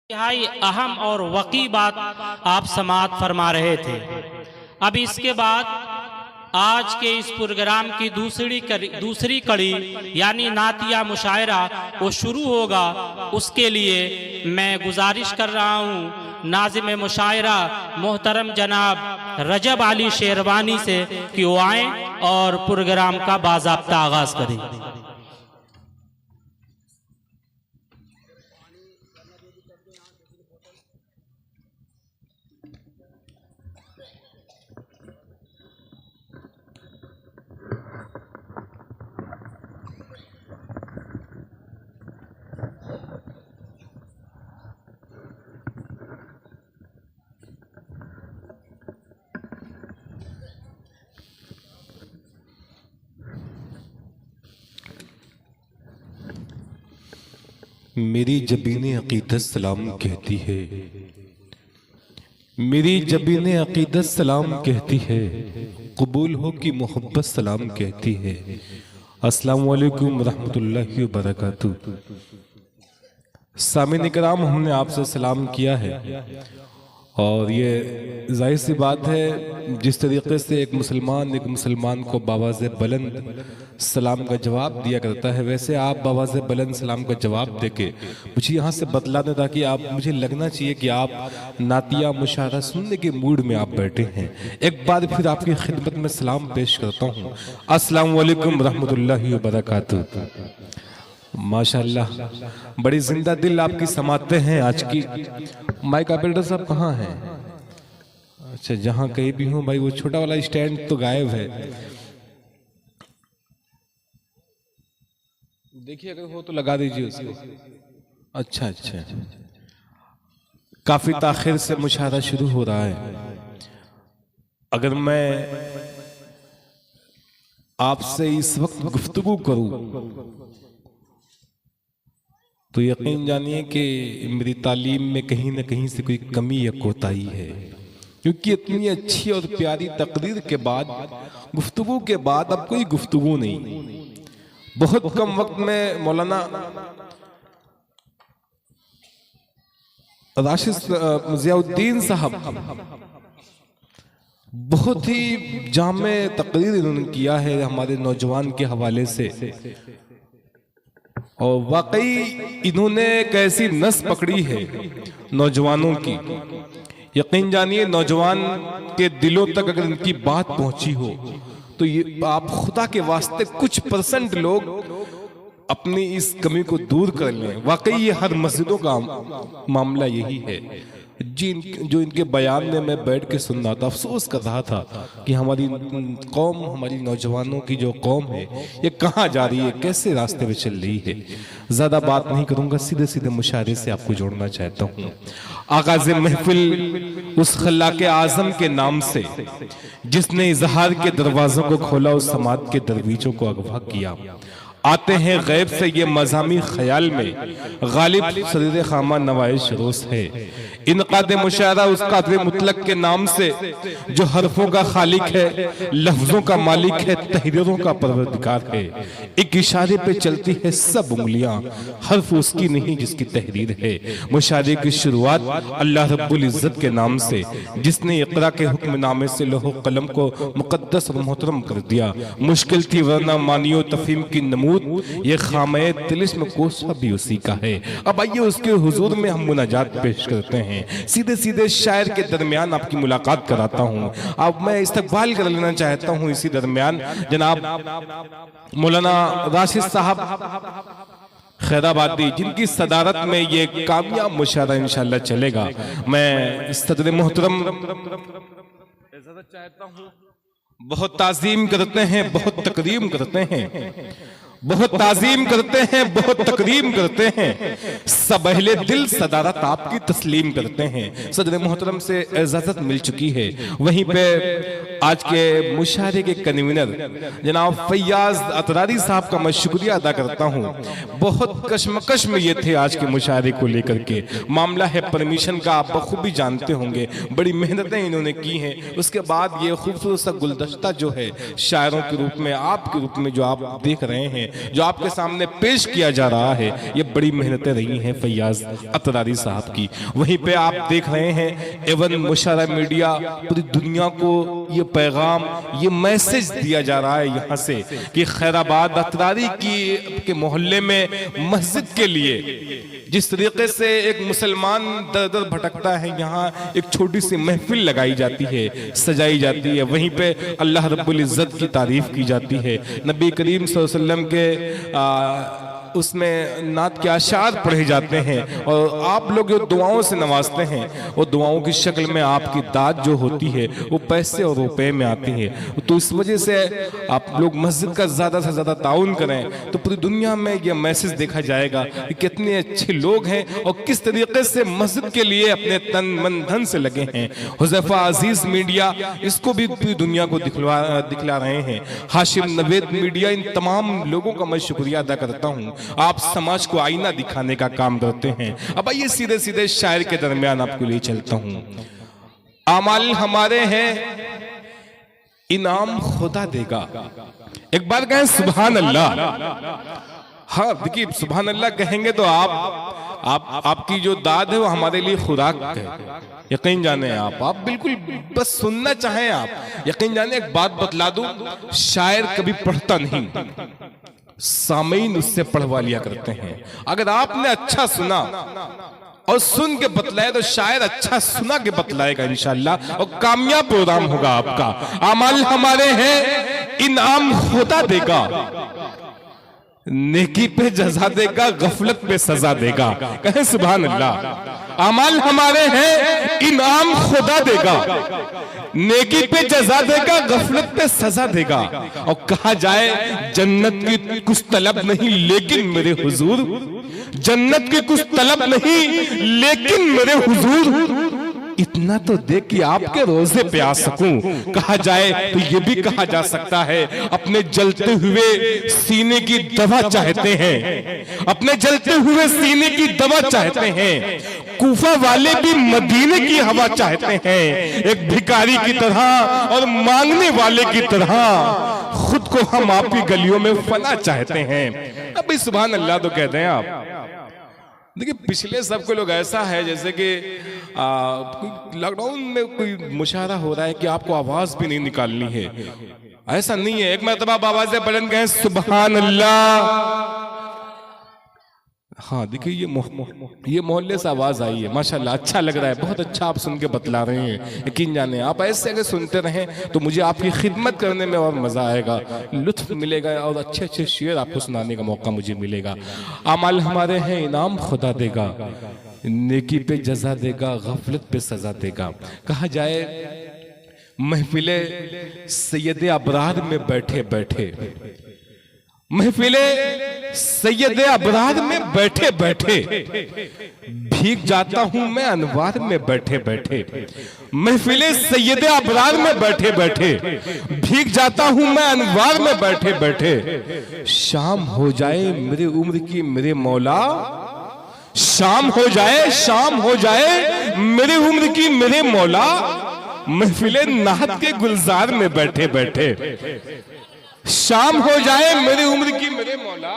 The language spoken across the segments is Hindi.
इंतहाई अहम और वकी बात आप समाअत फरमा रहे थे। अब इसके बाद आज के इस प्रोग्राम की दूसरी कड़ी यानी नातिया मुशायरा वो शुरू होगा। उसके लिए मैं गुजारिश कर रहा हूँ नाज़िम मुशायरा मोहतरम जनाब रजब अली शेरवानी से कि वो आएँ और प्रोग्राम का बाज़ाब्ता आगाज़ करें। मेरी जबीने अकीदत सलाम कहती है, मेरी जबीने अकीदत सलाम कहती है, कबूल हो कि मोहब्बत सलाम कहती है। अस्सलाम वालेकुम रहमतुल्लाहि व बरकातुहू। सामीन इकराम, हमने आपसे सलाम किया है और ये जाहिर सी बात है जिस तरीके से एक मुसलमान को बावाज़े बुलंद सलाम का जवाब दिया करता है, वैसे आप बावाज़े बुलंद सलाम का जवाब देके मुझे यहाँ से बतलाने ताकि आप मुझे लगना चाहिए कि आप नातिया मुशायरा सुनने के मूड में आप बैठे हैं। एक बार फिर आपकी खिदमत में सलाम पेश करता हूँ। अस्सलाम वालेकुम रहमतुल्लाहि व बरकातुहू। माशाअल्लाह, बड़ी जिंदा दिल आपकी समाते हैं आज की। माइक ऑपरेटर साहब कहाँ हैं? अच्छा, जहां कहीं भी हूं भाई, वो छोटा वाला स्टैंड तो गायब है। देखिए अगर हो तो लगा दीजिए उसको। अच्छा, काफी ताखिर से मुशायरा शुरू हो रहा है। अगर मैं आपसे इस वक्त गुफ्तगू करूं तो यकीन जानिए कि मेरी तालीम में कहीं न कहीं से कोई कमी या कोताही है, क्योंकि इतनी अच्छी और प्यारी तकरीर के बाद, गुफ्तगू के बाद अब कोई गुफ्तगू नहीं। बहुत कम वक्त में मौलाना राशिद ज़ियाउद्दीन साहब बहुत ही जामे तकरीर इन्होंने किया है हमारे नौजवान के हवाले से, और वाकई इन्होंने कैसी नस पकड़ी है नौजवानों की। यकीन जानिए नौजवान के दिलों तक अगर इनकी बात पहुंची हो तो ये आप खुदा के वास्ते कुछ % लोग अपनी इस कमी को दूर कर लें। वाकई ये हर मस्जिदों का मामला यही है। जो इनके बयान में मैं बैठ के सुन रहा था, अफसोस कर रहा था कि हमारी कौम, हमारी नौजवानों की जो कौम है ये कहाँ जा रही है, कैसे रास्ते पे चल रही है। ज़्यादा बात नहीं करूँगा, सीधे सीधे मुशायरे से आपको जोड़ना चाहता हूँ। आगाज़ महफिल उस खल्लाक़े आज़म के नाम से जिसने इजहार के दरवाज़ों को खोला, उस समात के दरवीजों को अगवा किया। आते हैं गैब से ये मज़ामी ख्याल में, गालिब सदीर खामा नवाइश रोज़ है। इनक़ाद मुशायरा उस क़ादिर मुतलक के नाम से जो हरफों का खालिक है, लफ्ज़ों का मालिक है, तहरीरों का परवरदिगार है। एक इशारे पे चलती है सब उंगलियां, हर्फ उसकी नहीं जिसकी तहरीर है। मुशायरे की शुरुआत अल्लाह रब्बुल इज़्ज़त के नाम से, जिसने इक़रा के हुक्मनामे से लोहो कलम को मुक़द्दस और मोहतरम कर दिया। मुश्किल थी वरना मानियो तफहीम की नमूद, ये खामे तिलिस्म कोसा भी उसी का है। अब आइए उसके हुजूर में हम मुनाजात पेश करते हैं। सीधे सीधे शायर के दरमियान आपकी मुलाकात कराता हूँ। अब मैं इस्तकबाल कर लेना चाहता हूँ इसी दरमियान जनाब मौलाना राशिद साहब खैराबादी, जिनकी सदारत में ये कामयाब मुशायरा इंशाअल्लाह चलेगा। मैं सदर मोहतरम चाहता हूँ, बहुत ताज़ीम करते हैं, बहुत तकरीम करते हैं, बहुत ताज़ीम करते हैं, बहुत तकरीम करते हैं, सब अहले दिल सदारत आपकी तस्लीम करते हैं। सदर मोहतरम से इजाज़त मिल चुकी है, वहीं पे आज के मुशायरे के कन्वीनर जनाब फैयाज अतरारी साहब का मैं शुक्रिया अदा करता हूँ। बहुत कश्मकश में ये थे आज के मुशायरे को लेकर के। मामला है परमिशन का, आप बखूबी जानते होंगे, बड़ी मेहनतें इन्होंने की हैं। उसके बाद ये खूबसूरत सा गुलदस्ता जो है शायरों के रूप में, आपके रूप में जो आप देख रहे हैं, जो आपके सामने पेश किया जा रहा है, ये बड़ी मेहनतें रही हैं फैयाज अतरारी साहब की। वहीं पे आप देख रहे हैं एवन मुशायरा मीडिया पूरी दुनिया को ये पैगाम, ये मैसेज दिया जा रहा है यहाँ से कि खैराबाद अतरारी के मोहल्ले में मस्जिद के लिए जिस तरीके से एक मुसलमान दर दर भटकता है, यहाँ एक छोटी सी महफिल लगाई जाती है, सजाई जाती है, वहीं पे अल्लाह रब्बुल इज्जत की तारीफ की जाती है, नबी करीम सल्लल्लाहु अलैहि वसल्लम के उसमें नात के अशार पढ़े जाते हैं और आप लोग जो दुआओं से नवाजते हैं, वो दुआओं की शक्ल में आपकी दाद जो होती है वो पैसे और रुपए में आती है। तो इस वजह से आप लोग मस्जिद का ज़्यादा से ज़्यादा ताउन करें तो पूरी दुनिया में यह मैसेज देखा जाएगा कि कितने अच्छे लोग हैं और किस तरीके से मस्जिद के लिए अपने तन मन धन से लगे हैं। हुज़ैफा अजीज मीडिया इसको भी पूरी दुनिया को दिखला रहे हैं। हाशिम नवेद मीडिया, इन तमाम लोगों का मैं शुक्रिया अदा करता हूँ। आप समाज को आईना दिखाने का काम करते हैं। अब आइए सीधे सीधे शायर के दरमियान आपको ले चलता हूं। आमाल हमारे हैं, इनाम खुदा देगा। एक बार कहें सुभान अल्लाह। हाँ देखिए, सुभान अल्लाह कहेंगे तो आपकी जो दाद है वो हमारे लिए खुराक है। यकीन जाने आप बिल्कुल बस सुनना चाहें आप यकीन जाने। एक बात बतला दूं, शायर कभी पढ़ता नहीं, सामीन उससे पढ़वा लिया करते हैं। अगर आपने अच्छा सुना और सुन के बतलाए तो शायद अच्छा सुना के बतलाएगा इंशाअल्लाह, और कामयाब प्रोग्राम होगा आपका। अमल हमारे हैं, इनाम खुदा देगा, नेकी पे जजा देगा, गफलत पे सजा देगा। कहें सुभान अल्लाह। अमल हमारे हैं, इनाम खुदा देगा, नेकी पे जजा देगा, गफलत पे सजा देगा। और कहा जाए जन्नत की कुछ तलब नहीं लेकिन मेरे हुजूर, जन्नत की कुछ तलब नहीं लेकिन मेरे हुजूर इतना तो दे कि आपके रोजे पे आ सकूं। कहा जाए तो ये भी कहा जा सकता है अपने जलते हुए सीने की दवा चाहते हैं, अपने जलते हुए सीने की दवा चाहते हैं। कूफा वाले भी मदीने की हवा चाहते हैं, एक भिखारी की तरह और मांगने वाले की तरह खुद को हम आप की गलियों में फना चाहते हैं। अभी सुभान अल्लाह तो कहते हैं आप। देखिए पिछले सबको लोग ऐसा है जैसे कि लॉकडाउन में कोई मुशायरा हो रहा है कि आपको आवाज भी नहीं निकालनी है। ऐसा नहीं है। एक मरतबा आवाज से बुलंद कहें सुभान अल्लाह। हाँ देखिए ये मोहल्ले से आवाज आई है, माशाल्लाह अच्छा लग रहा है, बहुत अच्छा आप सुन के बतला रहे हैं। यकीन जाने आप ऐसे अगर सुनते रहें तो मुझे आपकी खिदमत करने में और मजा आएगा, लुत्फ मिलेगा और अच्छे अच्छे शेर आपको सुनाने का मौका मुझे मिलेगा। अमल हमारे हैं, इनाम खुदा देगा, नेकी पे जजा देगा, गफलत पे सजा देगा। कहा जाए महफिले सैयद अबरार में बैठे बैठे, महफिले सैयद अबरार में बैठे बैठे भीग जाता हूं मैं अनवार में बैठे बैठे। महफिले सैयद अबरार में बैठे बैठे भीग जाता हूं मैं अनवार में बैठे बैठे। शाम हो जाए मेरे उम्र की मेरे मौला, शाम हो जाए, शाम हो जाए मेरे उम्र की मेरे मौला। महफिले नाहत के गुलजार में बैठे बैठे शाम हो जाए मेरी उम्र की मेरे मौला।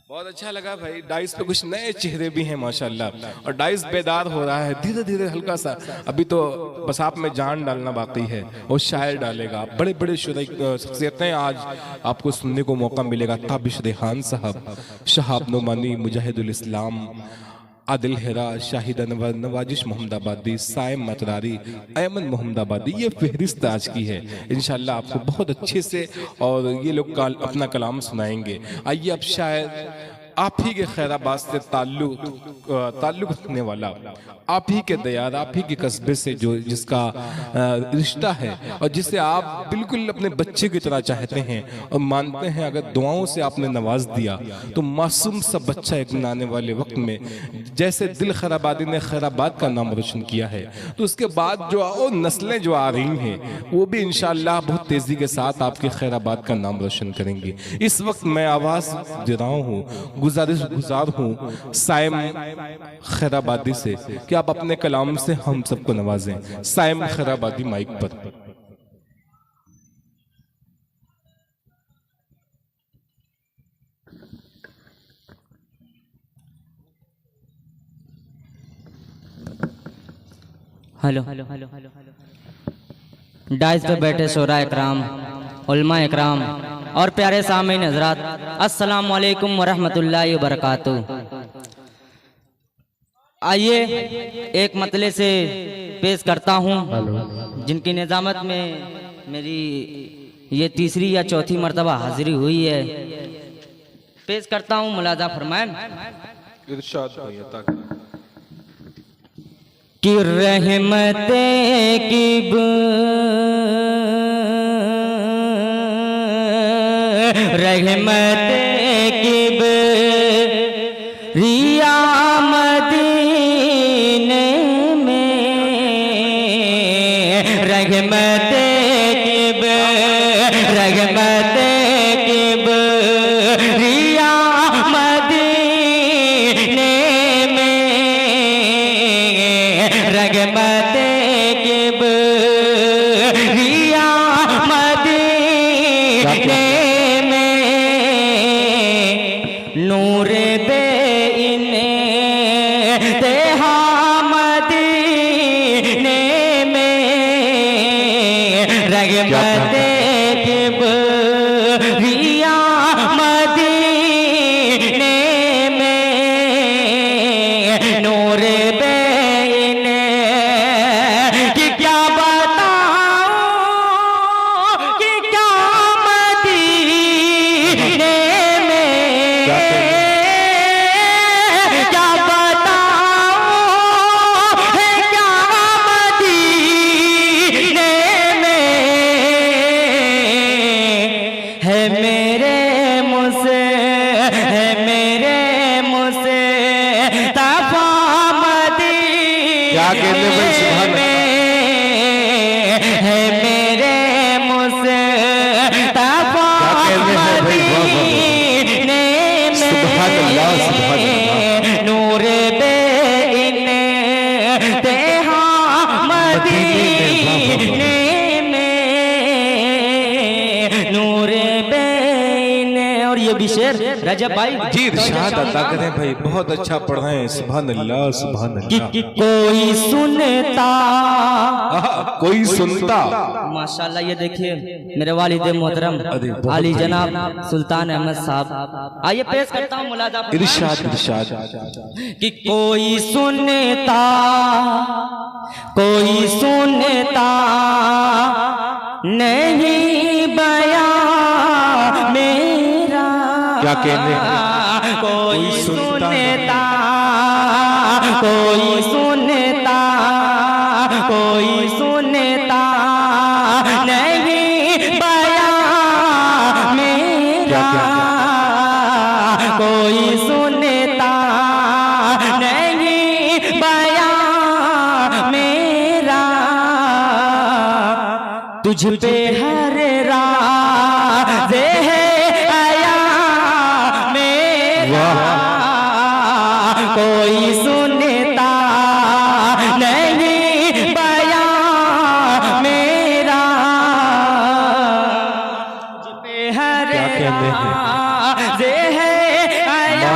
बहुत अच्छा लगा भाई। डाइस पे कुछ नए चेहरे भी हैं माशाल्लाह, और डाइस बेदार हो रहा है धीरे धीरे हल्का सा। अभी तो बस आप में जान डालना बाकी है, और शायर डालेगा। बड़े बड़े शख्सियतें आज आपको सुनने को मौका मिलेगा। ताबिश रेहान साहब, शहाब नोमानी, मुजाहिदुल इस्लाम, आदिल हेरा, शाहिद अनवर, नवाजिश मोहम्मदाबादी, साइम मतरारी, अयमन मोहम्मदाबादी। ये फहरिस्त आज की है। इंशाल्लाह आपको बहुत अच्छे से और ये लोग अपना कलाम सुनाएंगे। आइए अब शायर आप ही के खैराबाद से ताल्लुक रखने वाला, आप ही के दयार, आप ही के कस्बे से जो जिसका रिश्ता है और जिसे आप बिल्कुल अपने बच्चे की तरह चाहते हैं और मानते हैं, अगर दुआओं से आपने नवाज दिया तो मासूम सा बच्चा एक दिन आने वाले वक्त में जैसे दिल खैराबादी ने खैराबाद का नाम रोशन किया है, तो उसके बाद जो और नस्लें जो आ रही हैं वो भी इंशाअल्लाह बहुत तेजी के साथ आपके खैराबाद का नाम रोशन करेंगी। इस वक्त मैं आवाज दे रहा हूँ, गुजार हूँ साइम खैराबादी से कि आप अपने कलाम से हम सबको नवाजें। साइम खैराबादी माइक पर। हेलो, डाइस पे बैठे शोरा इकराम, उलमा इकराम और प्यारे सामीन हज़रात, अस्सलामु अलैकुम वरहमतुल्लाहि वबरकातुहू। आइए एक मतले से पेश करता हूँ जिनकी निजामत में मेरी ये तीसरी या चौथी मर्तबा हाजिरी हुई है। पेश करता हूँ, मुलाजा फरमाएं। कि रहमते की रहमते की रिया मदीने में, रहमते की रहमते की रिया मदीने में, रहमते की रिया मदीने नूर बे इने तेहा मदीने में, रहमते की रिया मदीने में नूर बे इने कि क्या बताऊं कि क्या मदीने नूर बे इने तेहा मदीने में, नूर बे इने। और ये भी शेर रजब भाई जी इरशाद अता करें भाई, बहुत अच्छा पढ़ाएं। सुभान अल्लाह सुभान अल्लाह। कोई सुनता, कोई सुनता, माशाल्लाह। ये देखिए मेरे वालिद मोहतरम आली जनाब सुल्तान अहमद साहब। आइए पेश करता हूँ मुलाजा। इरशाद इरशाद कि कोई सुनता, कोई सुनता नहीं बयां मेरा, क्या कहने, कोई सुनता, कोई सुनता, कोई सुनता नहीं बयां मेरा, कोई सुनता नहीं बयां मेरा, तुझ पे हर राज है आया मेरा, कोई सुनता नहीं बयां मेरा, तुझ पे हर राज है आया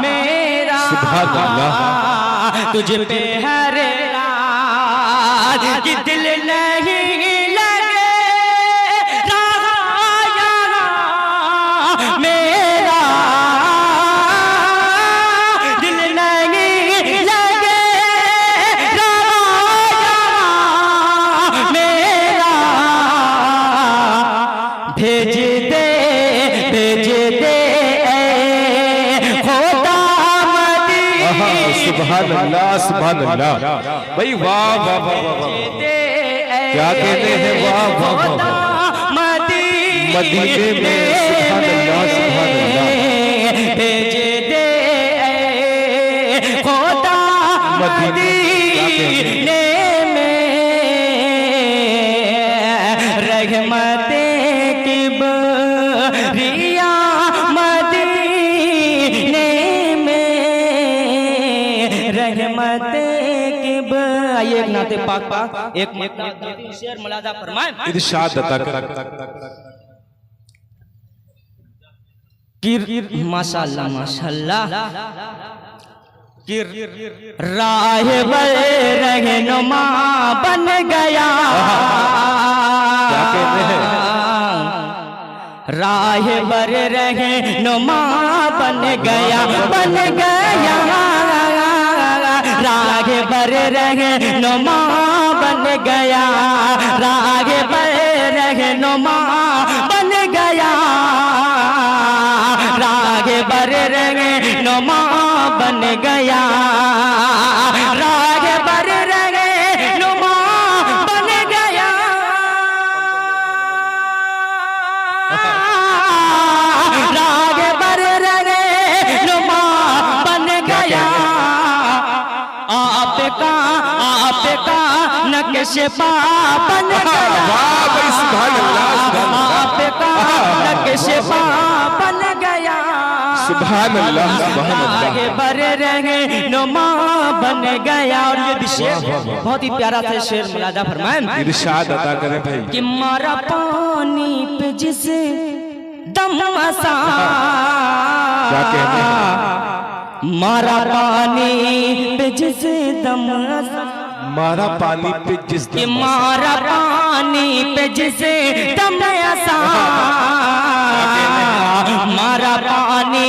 मेरा, तुझ पे हर राज की दिल नहीं लगे रहा मेरा, दिल नहीं लगे रहा मेरा, भेज दे सुभान अल्लाह सुभान अल्लाह। भाई वाह वाह वाह वाह वाह, क्या कहते हैं, वाह वाह वाह वाह। मदीने में सुभान अल्लाह सुभान अल्लाह। भेजे दे खुदा मदीने में रहमते की बरिया मदीने में रहमते की आइए एक नाते पाक पाक एक शेर मुलाजा फरमाएं। इरशाद अता कर। माशाल्लाह माशाल्लाह। राह बर रहनुमा बन गया, क्या कहते हैं, राह बर रहनुमा बन गया, बन गया राह बर रहनुमा बन गया, राह बर रहनुमा बन गया, राग बर रहनुमा बन गया, राग बर रहनुमा बन गया, राग बर रहनुमा बन गया, आपका नक्श पा बन गया, आपका नक्श पा बन गया, सुभान अल्लाह सुभान अल्लाह। बर रहनुमा बन गया। और ये भी शेर बहुत ही प्यारा था, शेर मुलाजा फरमाएं। इरशाद अता करें भाई। कि मारा पानी पे जिस दम असा, क्या कहते हैं, मारा पानी पे जिस दम असा, मारा पानी पे जिस कि मारा पानी पे जिस दम असा, मारा पानी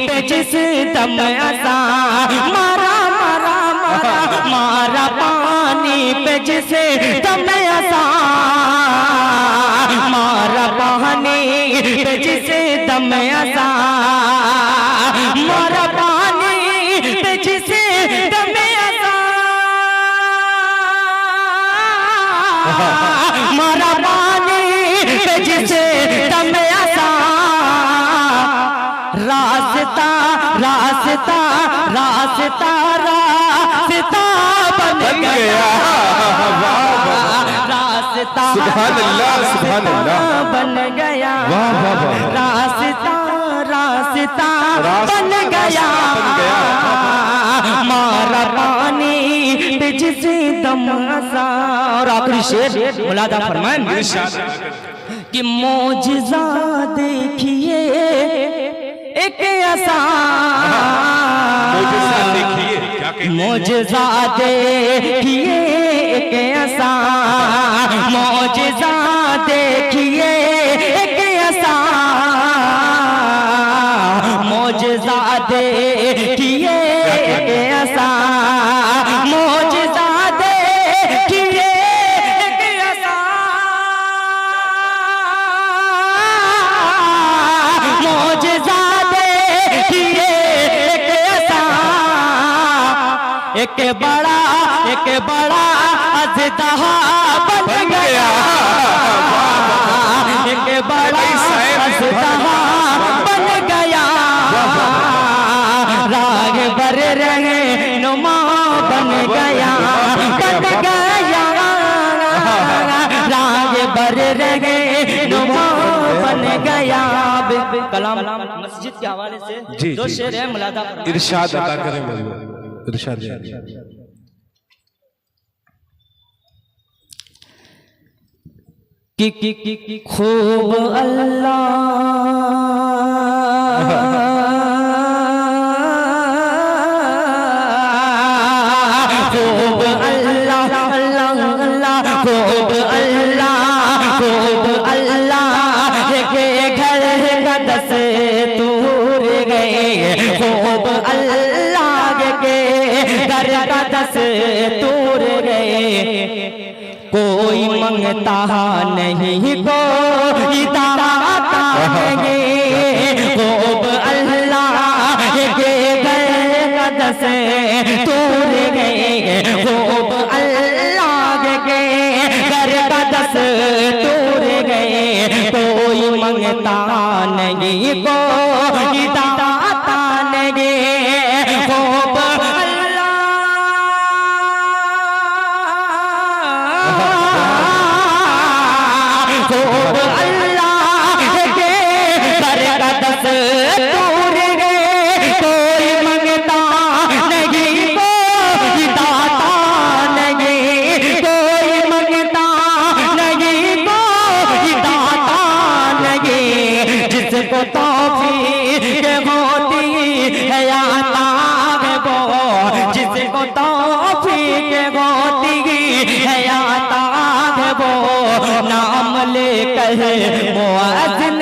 पे जिस दम असा, मारा मारा मारा मारा पानी पे जिस दम असा, मारा पानी पे जिस दम असा, मारा पानी पे जिस दम असा, मारा पानी पे जिस दम असा, रास्ता रास्ता रास्ता रास्ता बन गया, रास्ता सुभान अल्लाह सुभान अल्लाह बन गया, वाह वाह वाह, रास्ता रास्ता बन गया, मारा पानी पे जिस दम असा। और आखिरी शेर मुलाजा फरमाएं। कि मौजिज़ा देखिए एक ऐसा, मौजिज़ा देखिए एक ऐसा, मौजिज़ा देखिए एक ऐसा, मौजिज़ा देखिए एक ऐसा, मौजिज़ा देखिए एक ऐसा, मौजिज़ा देखिए एक ऐसा, एक बड़ा अज़दहा बन गया, एक बड़ा अज़दहा बन गया, राग बर रहनुमा बन गया, बन गया राग बर रहनुमा बन गया। कलाम मस्जिद के हवाले से दो शेर है मुलाजा। इरशाद अता करें मौलवी, इरशाद। कि खूब अल्लाह खूब अल्लाह अल्लाह अल्लाह खूब अल्लाह खूब अल्लाह के घर का दस्तूर गए, खूब अल्लाह के घर का दस्तूर गए, कोई मंगता नहीं कोई दाता नहीं, खूब अल्लाह के घर का से दूर गए खूब अल्लाह के घर का दस दूर गए कोई मंगता नहीं कोई दाता नहीं खूब जिसको तौफीक होती है आता है वो जिसको तौफीक होती है आता है वो नाम लेकर मुअज्जिन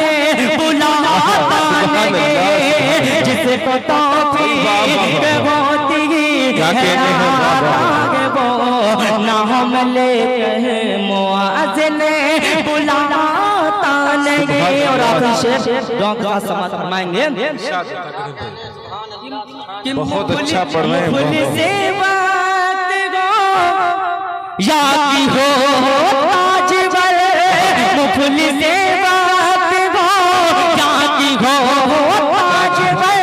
बुलाता नहीं जिसको तौफीक होती है आता है वो नाम लेकर मुअज्जिन बुलाता नहीं। और आखिरी शेर दुआ का समाप्त फरमाएंगे। बहुत अच्छा पढ़ रहे हैं से बात गो या की हो ताजवर मुफली से बात गो या की हो ताजवर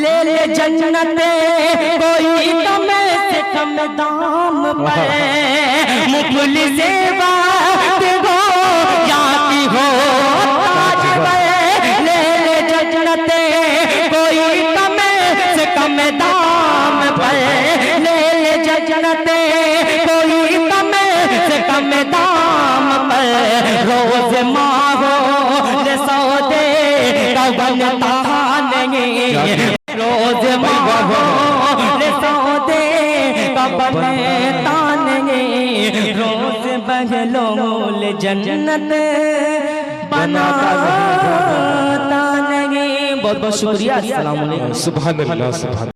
ले ले जन्नत कोई कम से कम दाम पर मुफली से बात गो या की हो ताजवर ले ले जन्नत कोई कम से कम दाम पर ले ले जन्नत कोई कम से कम दाम पर रोज माहो ले सौदे का बनता नहीं रोज माहो ले सौदे का बनता नहीं रोज बगलोल जन्नत बनाता नहीं। बहुत बहुत शुक्रिया। अस्सलाम वालेकुम। सुभान अल्लाह सुभान